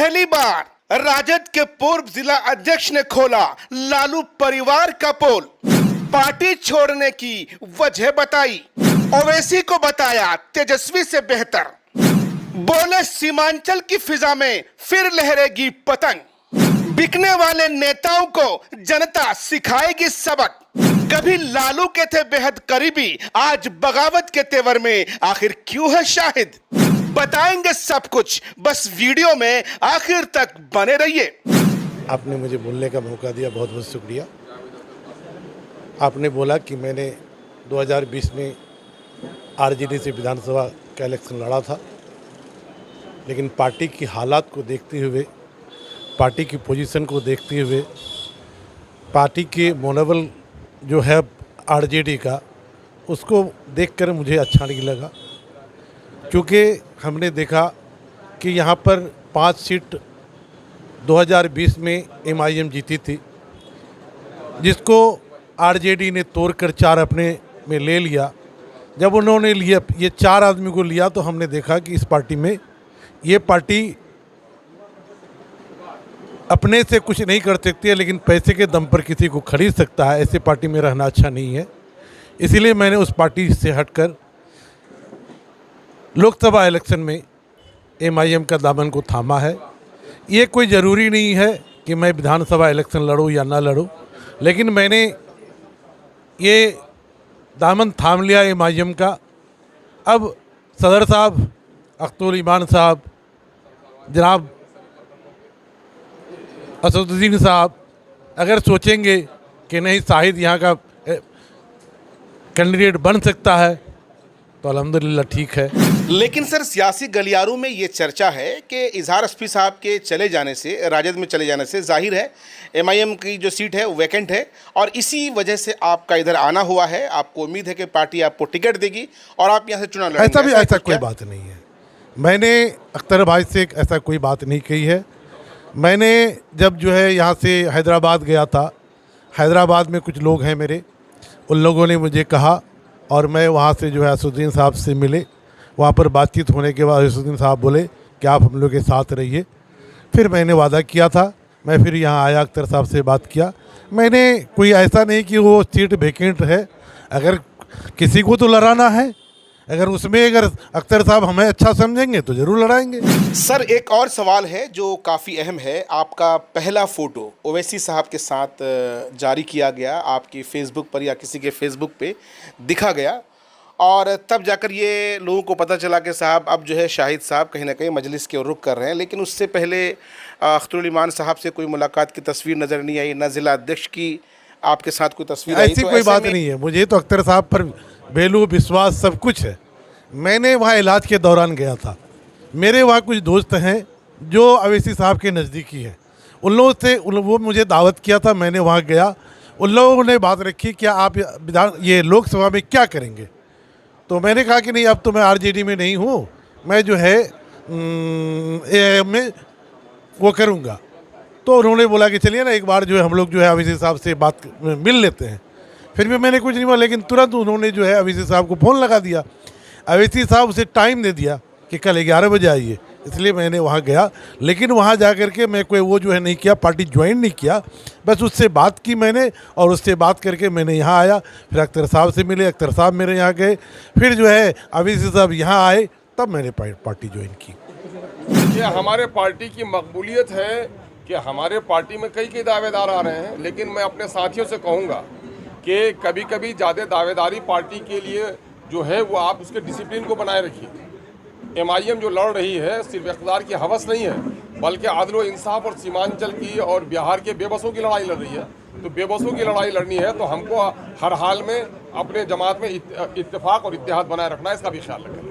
पहली बार राजद के पूर्व जिला अध्यक्ष ने खोला लालू परिवार का पोल। पार्टी छोड़ने की वजह बताई, ओवैसी को बताया तेजस्वी से बेहतर। बोले सीमांचल की फिजा में फिर लहरेगी पतंग। बिकने वाले नेताओं को जनता सिखाएगी सबक। कभी लालू के थे बेहद करीबी, आज बगावत के तेवर में आखिर क्यों है शाहिद। बताएंगे सब कुछ, बस वीडियो में आखिर तक बने रहिए। आपने मुझे बोलने का मौका दिया, बहुत बहुत शुक्रिया। आपने बोला कि मैंने 2020 में आरजेडी से विधानसभा का इलेक्शन लड़ा था, लेकिन पार्टी की हालात को देखते हुए, पार्टी की पोजीशन को देखते हुए, पार्टी के मनोबल जो है आरजेडी का, उसको देखकर मुझे अच्छा नहीं लगा। क्योंकि हमने देखा कि यहाँ पर 5 सीट 2020 में एमआईएम जीती थी, जिसको आरजेडी ने तोड़कर 4 अपने में ले लिया। जब उन्होंने लिया, ये 4 आदमी को लिया, तो हमने देखा कि इस पार्टी में ये पार्टी अपने से कुछ नहीं कर सकती है, लेकिन पैसे के दम पर किसी को खरीद सकता है। ऐसे पार्टी में रहना अच्छा नहीं है। इसीलिए मैंने उस पार्टी से हटकर लोकसभा इलेक्शन में एमआईएम का दामन को थामा है। ये कोई ज़रूरी नहीं है कि मैं विधानसभा इलेक्शन लड़ूं या ना लड़ूं, लेकिन मैंने ये दामन थाम लिया एमआईएम का। अब सदर साहब, अख्तरुल ईमान साहब, जनाब असदुद्दीन साहब अगर सोचेंगे कि नहीं शाहिद यहाँ का कैंडिडेट बन सकता है, तो अल्हम्दुलिल्लाह ठीक है। लेकिन सर, सियासी गलियारों में ये चर्चा है कि इजहार अस्फी साहब के चले जाने से, राजद में चले जाने से जाहिर है एमआईएम की जो सीट है वो वैकेंट है, और इसी वजह से आपका इधर आना हुआ है। आपको उम्मीद है कि पार्टी आपको टिकट देगी और आप यहाँ से चुनाव लड़ेंगे। ऐसा कोई बात नहीं है। मैंने अख्तर भाई से ऐसा कोई बात नहीं कही है। मैंने जब जो है यहाँ से हैदराबाद गया था, हैदराबाद में कुछ लोग हैं मेरे, उन लोगों ने मुझे कहा, और मैं वहाँ से जो है असदुद्दीन साहब से मिले। वहाँ पर बातचीत होने के बाद असदुद्दीन साहब बोले कि आप हम लोग के साथ रहिए। फिर मैंने वादा किया था, मैं फिर यहाँ आया, अख्तर साहब से बात किया। मैंने कोई ऐसा नहीं कि वो सीट वैकेंट है, अगर किसी को तो लड़ाना है, अगर अख्तर साहब हमें अच्छा समझेंगे तो ज़रूर लड़ाएंगे। सर, एक और सवाल है जो काफ़ी अहम है। आपका पहला फ़ोटो ओवैसी साहब के साथ जारी किया गया, आपकी फेसबुक पर या किसी के फेसबुक पे दिखा गया, और तब जाकर ये लोगों को पता चला कि साहब अब जो है शाहिद साहब कहीं ना कहीं मजलिस के रुख कर रहे हैं। लेकिन उससे पहले अख्तरुल ईमान साहब से कोई मुलाकात की तस्वीर नज़र नहीं आई, न जिला अध्यक्ष की आपके साथ कोई तस्वीर आई। ऐसी कोई बात नहीं है। मुझे तो अख्तर साहब पर बेलू विश्वास सब कुछ है। मैंने वहाँ इलाज के दौरान गया था। मेरे वहाँ कुछ दोस्त हैं जो ओवैसी साहब के नज़दीकी हैं, उन लोगों से वो मुझे दावत किया था, मैंने वहाँ गया। उन लोगों ने बात रखी कि आप ये लोकसभा में क्या करेंगे, तो मैंने कहा कि नहीं, अब तो मैं आरजेडी में नहीं हूँ, मैं जो है एआईएम में वो करूँगा। तो उन्होंने बोला कि चलिए ना, एक बार जो है हम लोग जो है ओवैसी साहब से बात मिल लेते हैं। फिर भी मैंने कुछ नहीं बोला, लेकिन तुरंत उन्होंने जो है ओवैसी साहब को फ़ोन लगा दिया। ओवैसी साहब उसे टाइम दे दिया कि कल 11 बजे आइए, इसलिए मैंने वहाँ गया। लेकिन वहाँ जा कर के मैं कोई वो जो है नहीं किया, पार्टी ज्वाइन नहीं किया, बस उससे बात की मैंने, और उससे बात करके मैंने यहाँ आया। फिर अख्तर साहब से मिले, अख्तर साहब मेरे यहाँ गए, फिर जो है ओवैसी साहब यहाँ आए, तब मैंने पार्टी ज्वाइन की। ये हमारे पार्टी की मकबूलियत है कि हमारे पार्टी में कई दावेदार आ रहे हैं, लेकिन मैं अपने साथियों से कहूँगा कि कभी कभी ज़्यादा दावेदारी पार्टी के लिए जो है वो आप उसके डिसिप्लिन को बनाए रखिए। एमआईएम जो लड़ रही है सिर्फ इक़्तिदार की हवस नहीं है, बल्कि आदल व इंसाफ और सीमांचल की और बिहार के बेबसों की लड़ाई लड़ रही है। तो बेबसों की लड़ाई लड़नी है तो हमको हर हाल में अपने जमात में इत्तेफाक और इत्तेहाद बनाए रखना है, इसका भी ख्याल रखें।